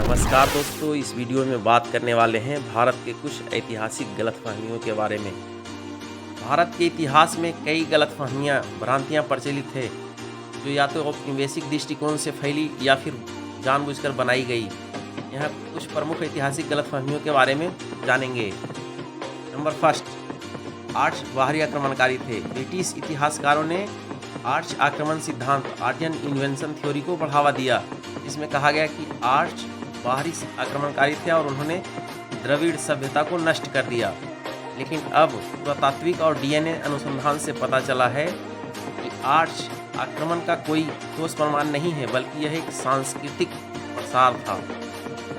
नमस्कार दोस्तों, इस वीडियो में बात करने वाले हैं भारत के कुछ ऐतिहासिक गलतफहमियों के बारे में। भारत के इतिहास में कई गलतफहमियां, भ्रांतियां प्रचलित है जो या तो औपनिवेशिक दृष्टिकोण से फैली या फिर जानबूझकर बनाई गई। यहाँ कुछ प्रमुख ऐतिहासिक गलतफहमियों के बारे में जानेंगे। नंबर फर्स्ट, आर्च बाहरी आक्रमणकारी थे। ब्रिटिश इतिहासकारों ने आर्च आक्रमण सिद्धांत, आर्टियन इन्वेंशन थ्योरी को बढ़ावा दिया। इसमें कहा गया कि आर्च बाहरी आक्रमणकारी थे और उन्होंने द्रविड़ सभ्यता को नष्ट कर दिया। लेकिन अब पुरातात्विक और डीएनए अनुसंधान से पता चला है कि आर्च आक्रमण का कोई ठोस प्रमाण नहीं है, बल्कि यह एक सांस्कृतिक प्रसार था।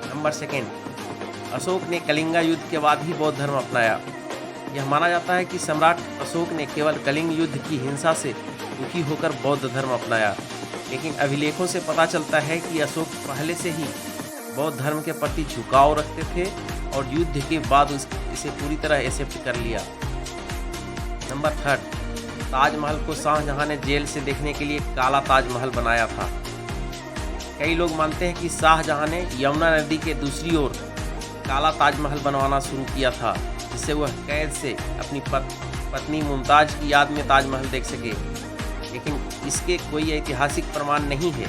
नंबर सेकेंड, अशोक ने कलिंगा युद्ध के बाद ही बौद्ध धर्म अपनाया। यह माना जाता है कि सम्राट अशोक ने केवल कलिंग युद्ध की हिंसा से दुखी होकर बौद्ध धर्म अपनाया, लेकिन अभिलेखों से पता चलता है कि अशोक पहले से ही बौद्ध धर्म के प्रति झुकाव रखते थे और युद्ध के बाद इसे पूरी तरह एक्सेप्ट कर लिया। नंबर थर्ड, ताजमहल को शाहजहां ने जेल से देखने के लिए काला ताजमहल बनाया था। कई लोग मानते हैं कि शाहजहां ने यमुना नदी के दूसरी ओर काला ताजमहल बनवाना शुरू किया था, जिससे वह कैद से अपनी पत्नी मुमताज की याद में ताजमहल देख सके। लेकिन इसके कोई ऐतिहासिक प्रमाण नहीं है।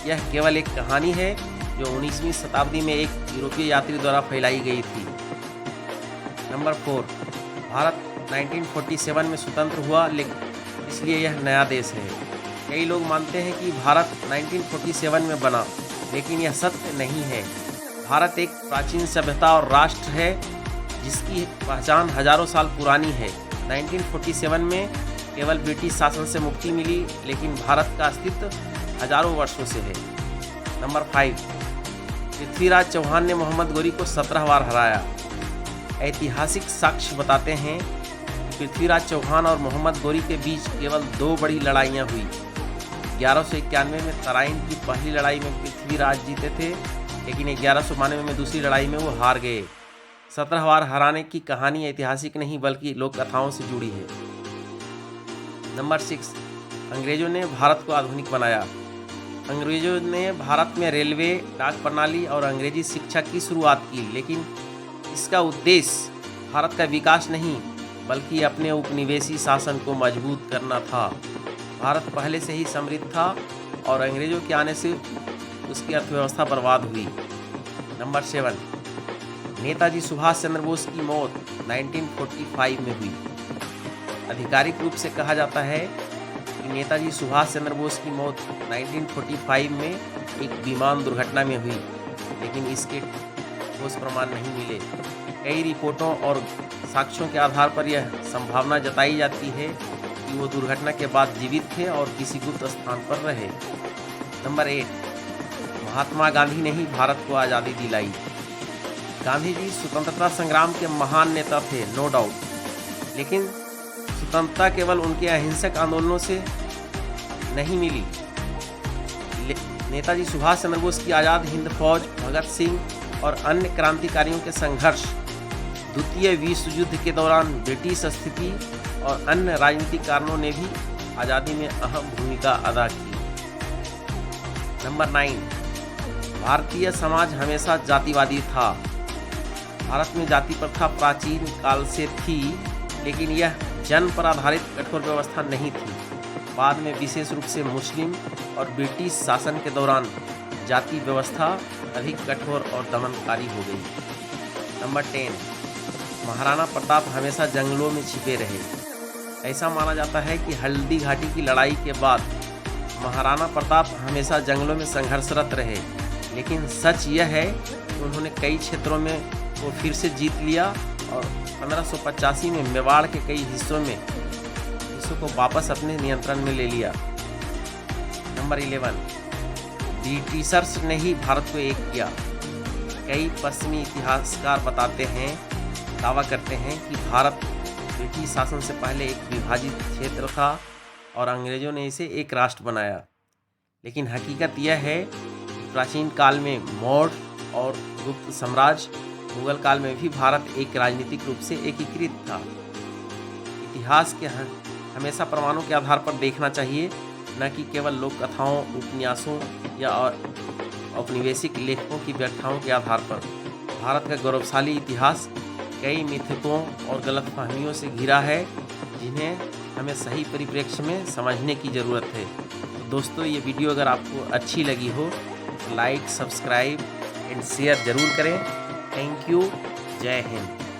यह केवल एक कहानी है जो 19वीं शताब्दी में एक यूरोपीय यात्री द्वारा फैलाई गई थी। नंबर 4, भारत 1947 में स्वतंत्र हुआ, लेकिन इसलिए यह नया देश है। कई लोग मानते हैं कि भारत 1947 में बना, लेकिन यह सत्य नहीं है। भारत एक प्राचीन सभ्यता और राष्ट्र है जिसकी पहचान हजारों साल पुरानी है। 1947 में केवल ब्रिटिश शासन से मुक्ति मिली, लेकिन भारत का अस्तित्व हजारों वर्षों से है। नंबर 5, पृथ्वीराज चौहान ने मोहम्मद गोरी को 17 बार हराया। ऐतिहासिक साक्ष्य बताते हैं कि पृथ्वीराज चौहान और मोहम्मद गोरी के बीच केवल 2 बड़ी लड़ाइयाँ हुई। 1191 में तराइन की पहली लड़ाई में पृथ्वीराज जीते थे, लेकिन 1192 में दूसरी लड़ाई में वो हार गए। 17 बार हराने की कहानी ऐतिहासिक नहीं बल्कि लोक कथाओं से जुड़ी है। नंबर 6, अंग्रेजों ने भारत को आधुनिक बनाया। अंग्रेजों ने भारत में रेलवे, डाक प्रणाली और अंग्रेजी शिक्षा की शुरुआत की, लेकिन इसका उद्देश्य भारत का विकास नहीं बल्कि अपने उपनिवेशी शासन को मजबूत करना था। भारत पहले से ही समृद्ध था और अंग्रेजों के आने से उसकी अर्थव्यवस्था बर्बाद हुई। नंबर 7, नेताजी सुभाष चंद्र बोस की मौत 1945 में हुई। आधिकारिक रूप से कहा जाता है कि नेताजी सुभाष चंद्र बोस की मौत 1945 में एक विमान दुर्घटना में हुई, लेकिन इसके ठोस प्रमाण नहीं मिले। कई रिपोर्टों और साक्ष्यों के आधार पर यह संभावना जताई जाती है कि वो दुर्घटना के बाद जीवित थे और किसी गुप्त स्थान पर रहे। नंबर 8, महात्मा गांधी ने ही भारत को आज़ादी दिलाई। गांधी जी स्वतंत्रता संग्राम के महान नेता थे, नो डाउट, लेकिन स्वतंत्रता केवल उनके अहिंसक आंदोलनों से नहीं मिली। नेताजी सुभाष चंद्र बोस की आज़ाद हिंद फौज, भगत सिंह और अन्य क्रांतिकारियों के संघर्ष, द्वितीय विश्व युद्ध के दौरान ब्रिटिश स्थिति और अन्य राजनीतिक कारणों ने भी आज़ादी में अहम भूमिका अदा की। नंबर 9, भारतीय समाज हमेशा जातिवादी था। भारत में जाति प्रथा प्राचीन काल से थी, लेकिन यह जन्म पर आधारित कठोर व्यवस्था नहीं थी। बाद में विशेष रूप से मुस्लिम और ब्रिटिश शासन के दौरान जाति व्यवस्था अधिक कठोर और दमनकारी हो गई। नंबर 10, महाराणा प्रताप हमेशा जंगलों में छिपे रहे। ऐसा माना जाता है कि हल्दी घाटी की लड़ाई के बाद महाराणा प्रताप हमेशा जंगलों में संघर्षरत रहे, लेकिन सच यह है कि उन्होंने कई क्षेत्रों में वो फिर से जीत लिया और 1585 में मेवाड़ के कई हिस्सों को वापस अपने नियंत्रण में ले लिया। नंबर 11, ब्रिटिशर्स ने ही भारत को एक किया। कई पश्चिमी इतिहासकार दावा करते हैं कि भारत ब्रिटिश शासन से पहले एक विभाजित क्षेत्र था और अंग्रेजों ने इसे एक राष्ट्र बनाया। लेकिन हकीकत यह है कि प्राचीन काल में मौर्य और गुप्त साम्राज्य, मुगल काल में भी भारत एक राजनीतिक रूप से एकीकृत था। इतिहास के हमेशा प्रमाणों के आधार पर देखना चाहिए, न कि केवल लोक कथाओं, उपन्यासों या औपनिवेशिक लेखकों की व्याख्याओं के आधार पर भारत का गौरवशाली इतिहास कई मिथकों और गलतफहमियों से घिरा है, जिन्हें हमें सही परिप्रेक्ष्य में समझने की ज़रूरत है। तो दोस्तों, ये वीडियो अगर आपको अच्छी लगी हो तो लाइक, सब्सक्राइब एंड शेयर ज़रूर करें। Thank you. जय हिंद।